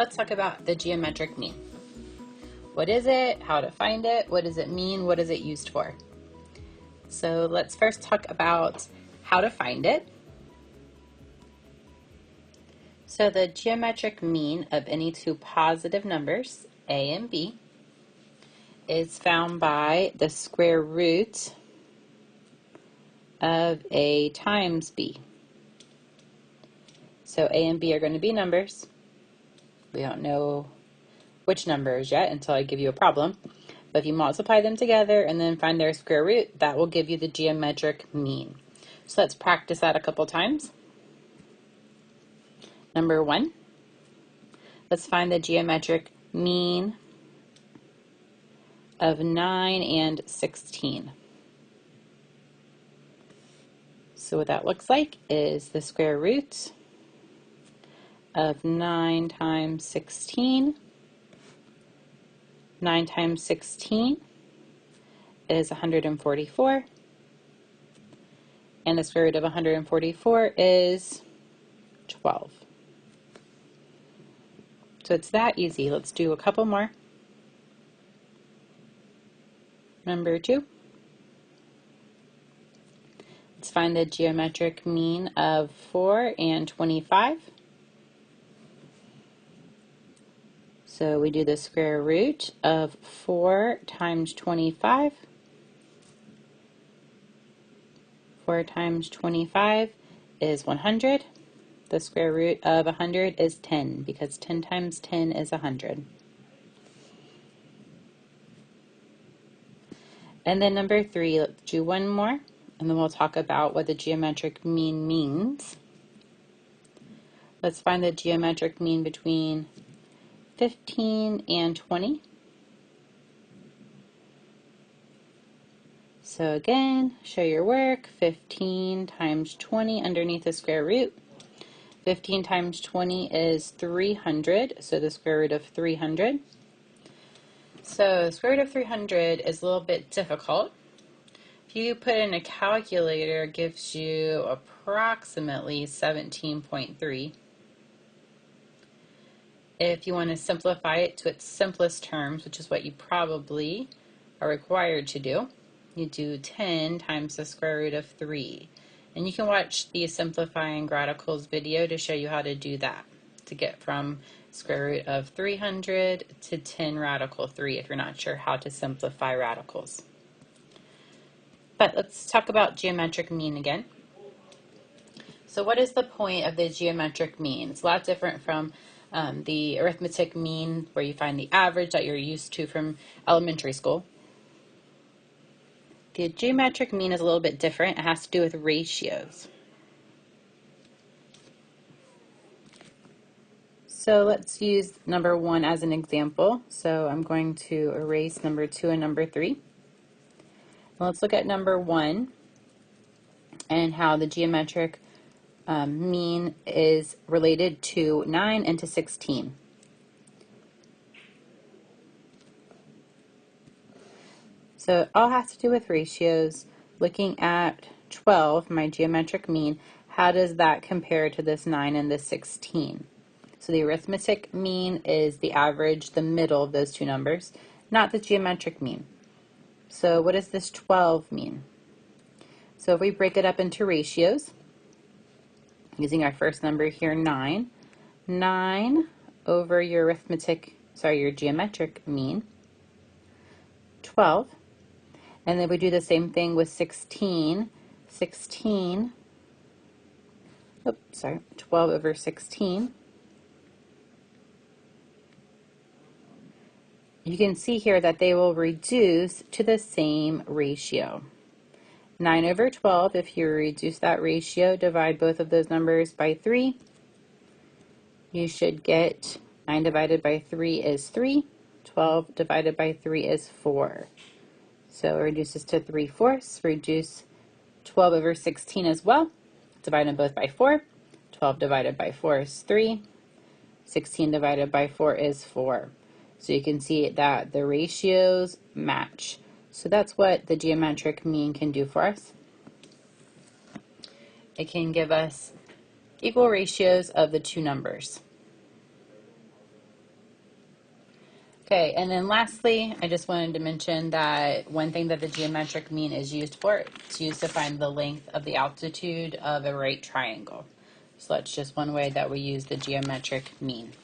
let's talk about the geometric mean. What is it? How to find it? What does it mean? What is it used for? So let's first talk about how to find it. So the geometric mean of any two positive numbers, a and b, is found by the square root of a times b. So a and b are going to be numbers. We don't know which numbers yet until I give you a problem. But if you multiply them together and then find their square root, that will give you the geometric mean. So let's practice that a couple times. Number 1, let's find the geometric mean of 9 and 16. So what that looks like is the square root of 9 times 16. 9 times 16 is 144. And the square root of 144 is 12. So it's that easy. Let's do a couple more. Number 2. Let's find the geometric mean of 4 and 25. So we do the square root of 4 times 25. 4 times 25 is 100. The square root of 100 is 10 because 10 times 10 is 100. And then number 3, let's do one more, and then we'll talk about what the geometric mean means. Let's find the geometric mean between 15 and 20. So again, show your work. 15 times 20 underneath the square root. 15 times 20 is 300, so the square root of 300. So the square root of 300 is a little bit difficult. If you put in a calculator, it gives you approximately 17.3. If you want to simplify it to its simplest terms, which is what you probably are required to do, you do 10 times the square root of 3. And you can watch the Simplifying Radicals video to show you how to do that, to get from square root of 300 to 10 radical 3 if you're not sure how to simplify radicals. But let's talk about geometric mean again. So what is the point of the geometric mean? It's a lot different from the arithmetic mean, where you find the average that you're used to from elementary school. The geometric mean is a little bit different. It has to do with ratios. So let's use number 1 as an example. So I'm going to erase number 2 and number 3. Let's look at number 1 and how the geometric mean is related to 9 and to 16. So it all has to do with ratios. Looking at 12, my geometric mean, how does that compare to this 9 and this 16? So the arithmetic mean is the average, the middle of those two numbers, not the geometric mean. So what does this 12 mean? So if we break it up into ratios, using our first number here, 9, 9 over your your geometric mean, 12. And then we do the same thing with 16. 12 over 16. You can see here that they will reduce to the same ratio. 9 over 12, if you reduce that ratio, divide both of those numbers by 3, you should get 9 divided by 3 is 3, 12 divided by 3 is 4. So it reduces to 3/4. Reduce 12 over 16 as well. Divide them both by 4. 12 divided by 4 is 3. 16 divided by 4 is 4. So you can see that the ratios match. So that's what the geometric mean can do for us. It can give us equal ratios of the two numbers. Okay, and then lastly, I just wanted to mention that one thing that the geometric mean is used for, it's used to find the length of the altitude of a right triangle. So that's just one way that we use the geometric mean.